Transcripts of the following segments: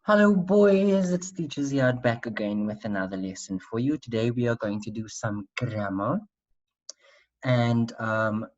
Hello boys, it's Teacher Ziad back again with another lesson for you. Today we are going to do some grammar, and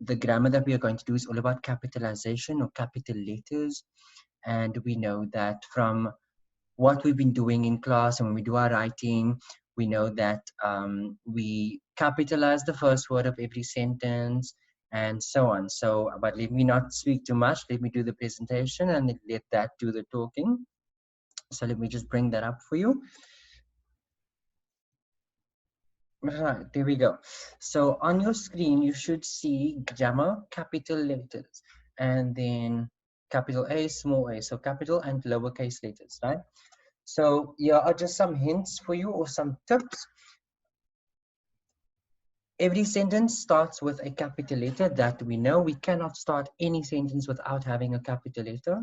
the grammar that we are going to do is all about capitalization or capital letters. And we know that from what we've been doing in class and when we do our writing, we know that we capitalize the first word of every sentence and so on. So, but let me not speak too much. Let me do the presentation and let that do the talking. So let me just bring that up for you. Right, there we go. So on your screen, you should see grammar, capital letters, and then capital A, small a. So capital and lowercase letters, right? So here are just some hints for you or some tips. Every sentence starts with a capital letter that we know. We cannot start any sentence without having a capital letter.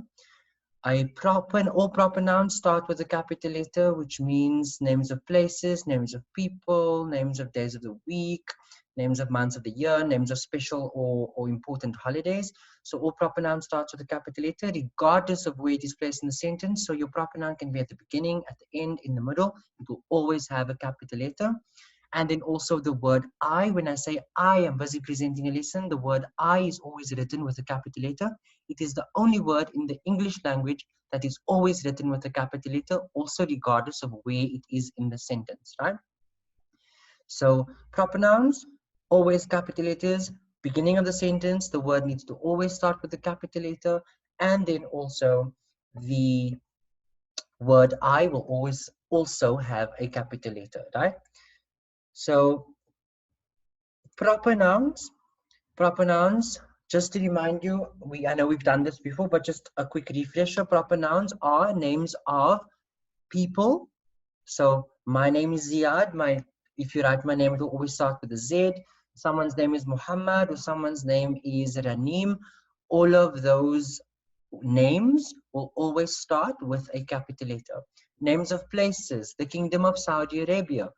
All proper nouns start with a capital letter, which means names of places, names of people, names of days of the week, names of months of the year, names of special or important holidays. So all proper nouns starts with a capital letter, regardless of where it is placed in the sentence. So your proper noun can be at the beginning, at the end, in the middle. It will always have a capital letter. And then also the word I, when I say I am busy presenting a lesson, the word I is always written with a capital letter. It is the only word in the English language that is always written with a capital letter, also regardless of where it is in the sentence, right? So proper nouns, always capital letters. Beginning of the sentence, the word needs to always start with a capital letter. And then also the word I will always also have a capital letter, right? So proper nouns, just to remind you, I know we've done this before, but just a quick refresher. Proper nouns are names of people. So my name is Ziad. If you write my name, it will always start with a Z. Someone's name is Muhammad, or someone's name is Ranim. All of those names will always start with a capital letter. Names of places, the Kingdom of Saudi Arabia.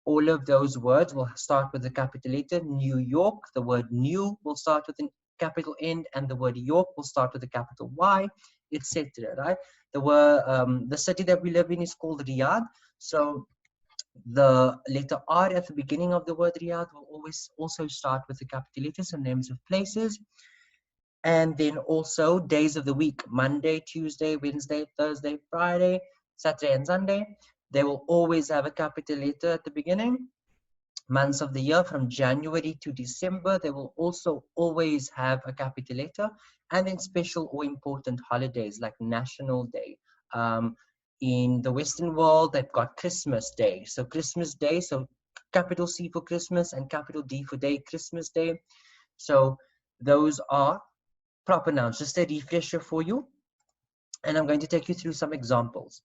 All of those words will start with a capital letter. New York, the word new will start with a capital N, and the word York will start with a capital Y, etc. Right? The city that we live in is called Riyadh. So the letter R at the beginning of the word Riyadh will always also start with a capital letter. So names of places. And then also days of the week: Monday, Tuesday, Wednesday, Thursday, Friday, Saturday, and Sunday. They will always have a capital letter at the beginning. Months of the year from January to December, they will also always have a capital letter. And then special or important holidays like National Day. In the Western world, they've got Christmas Day. So Christmas Day, so capital C for Christmas and capital D for day, Christmas Day. So those are proper nouns. Just a refresher for you. And I'm going to take you through some examples.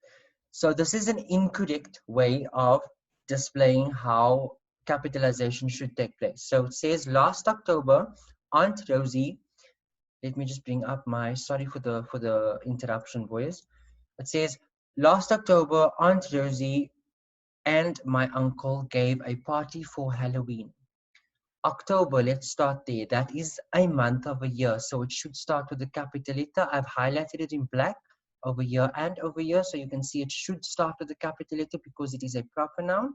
So this is an incorrect way of displaying how capitalization should take place. So it says last October, Aunt Rosie, let me just bring up my, sorry for the interruption, boys. It says last October, Aunt Rosie and my uncle gave a party for Halloween. October, let's start there. That is a month of a year, so it should start with a capital letter. I've highlighted it in black over here and over here, so you can see it should start with a capital letter because it is a proper noun.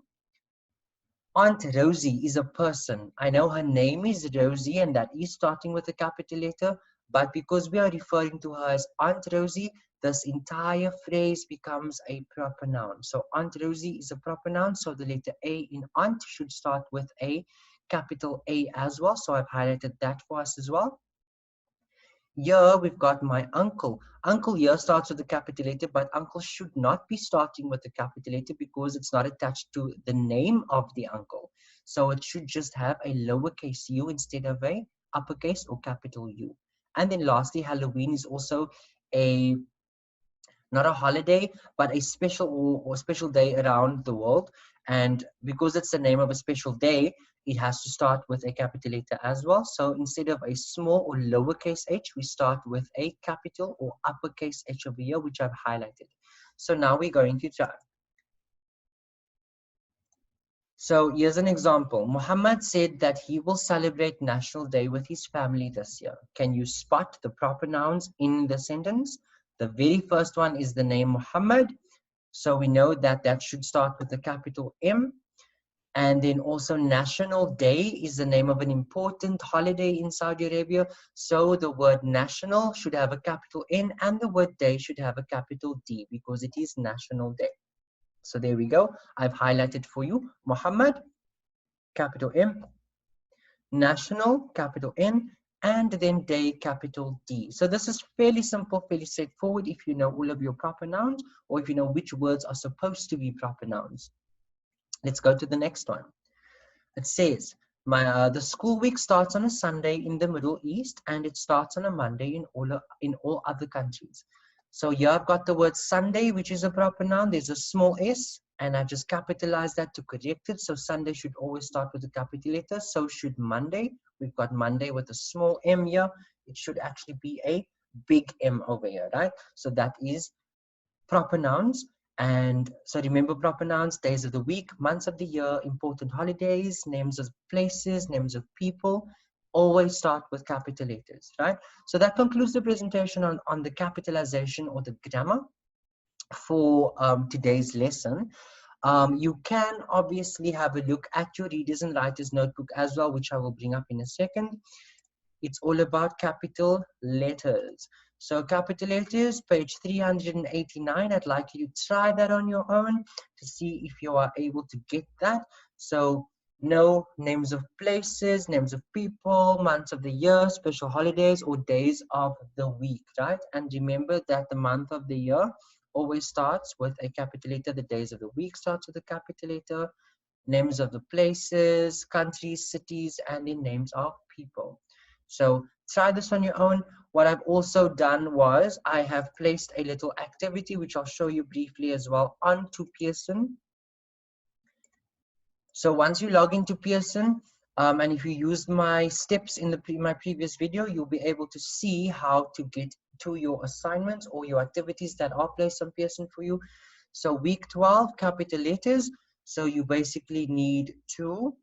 Aunt Rosie is a person. I know her name is Rosie, and that is starting with a capital letter, but because we are referring to her as Aunt Rosie, this entire phrase becomes a proper noun. So Aunt Rosie is a proper noun, so the letter A in aunt should start with a capital A as well. So I've highlighted that for us as well. Here we've got my uncle. Uncle here starts with a capital letter, but uncle should not be starting with a capital letter because it's not attached to the name of the uncle. So it should just have a lowercase u instead of a uppercase or capital U. And then lastly, Halloween is also a not a holiday, but a special or special day around the world. And because it's the name of a special day, it has to start with a capital letter as well. So instead of a small or lowercase h, we start with a capital or uppercase h over here, which I've highlighted. So now we're going to try. So here's an example. Muhammad said that he will celebrate National Day with his family this year. Can you spot the proper nouns in the sentence? The very first one is the name Muhammad. So we know that that should start with a capital M. And then also National Day is the name of an important holiday in Saudi Arabia. So the word national should have a capital N and the word day should have a capital D because it is National Day. So there we go. I've highlighted for you. Muhammad, capital M. National, capital N. And then day, capital D. So this is fairly simple, fairly straightforward if you know all of your proper nouns or if you know which words are supposed to be proper nouns. Let's go to the next one. It says, the school week starts on a Sunday in the Middle East and it starts on a Monday in all other countries. So here I've got the word Sunday, which is a proper noun. There's a small s, and I just capitalized that to correct it. So Sunday should always start with a capital letter. So should Monday. We've got Monday with a small m here. It should actually be a big M over here, right? So that is proper nouns. And so remember proper nouns, days of the week, months of the year, important holidays, names of places, names of people, always start with capital letters, right? So that concludes the presentation on the capitalization or the grammar for today's lesson. You can obviously have a look at your readers and writers notebook as well, which I will bring up in a second. It's all about capital letters. So capital letters, page 389. I'd like you to try that on your own to see if you are able to get that. So no names of places, names of people, months of the year, special holidays, or days of the week, right? And remember that the month of the year always starts with a capital letter. The days of the week starts with a capital letter. Names of the places, countries, cities, and the names of people. So try this on your own. What I've also done was I have placed a little activity, which I'll show you briefly as well, onto Pearson. So once you log into Pearson, and if you use my steps in my previous video, you'll be able to see how to get to your assignments or your activities that are placed on Pearson for you. So week 12, capital letters. So you basically need to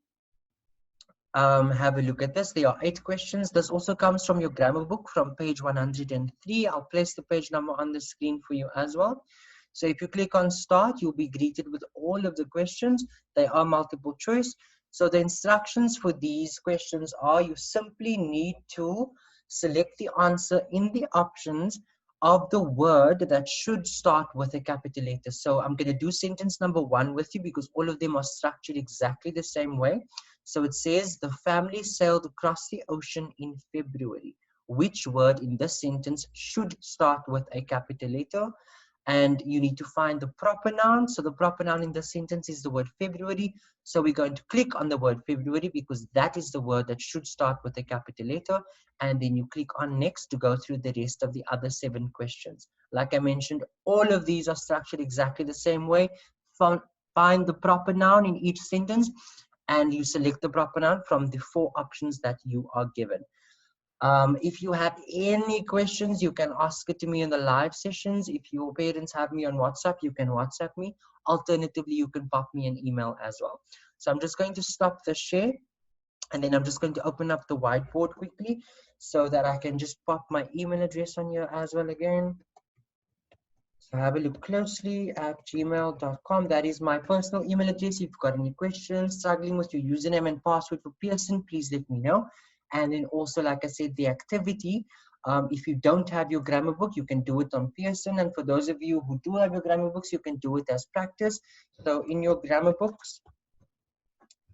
have a look at this. There are 8 questions. This also comes from your grammar book from page 103. I'll place the page number on the screen for you as well. So if you click on start, you'll be greeted with all of the questions. They are multiple choice. So the instructions for these questions are you simply need to select the answer in the options of the word that should start with a capital letter. So I'm going to do sentence number 1 with you because all of them are structured exactly the same way. So it says the family sailed across the ocean in February. Which word in this sentence should start with a capital letter? And you need to find the proper noun. So the proper noun in this sentence is the word February. So we're going to click on the word February because that is the word that should start with a capital letter. And then you click on next to go through the rest of the other 7 questions. Like I mentioned, all of these are structured exactly the same way. Find the proper noun in each sentence and you select the proper noun from the 4 options that you are given. If you have any questions, you can ask it to me in the live sessions. If your parents have me on WhatsApp, you can WhatsApp me. Alternatively, you can pop me an email as well. So I'm just going to stop the share and then I'm just going to open up the whiteboard quickly so that I can just pop my email address on here as well again. So have a look closely at gmail.com. That is my personal email address. If you've got any questions, struggling with your username and password for Pearson, please let me know. And then also, like I said, the activity. If you don't have your grammar book, you can do it on Pearson. And for those of you who do have your grammar books, you can do it as practice. So in your grammar books,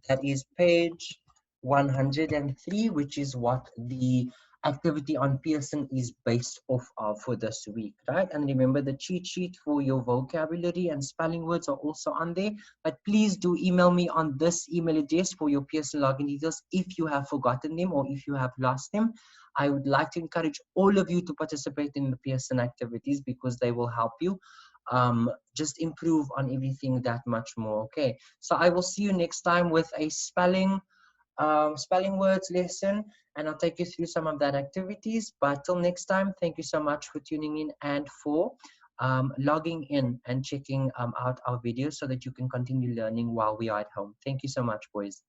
that is page 103, which is what the activity on Pearson is based off of for this week, right? And remember the cheat sheet for your vocabulary and spelling words are also on there, but please do email me on this email address for your Pearson login details if you have forgotten them or if you have lost them. I would like to encourage all of you to participate in the Pearson activities because they will help you just improve on everything that much more. Okay, so I will see you next time with a spelling words lesson, and I'll take you through some of that activities. But till next time, thank you so much for tuning in and for logging in and checking out our videos so that you can continue learning while we are at home. Thank you so much, boys.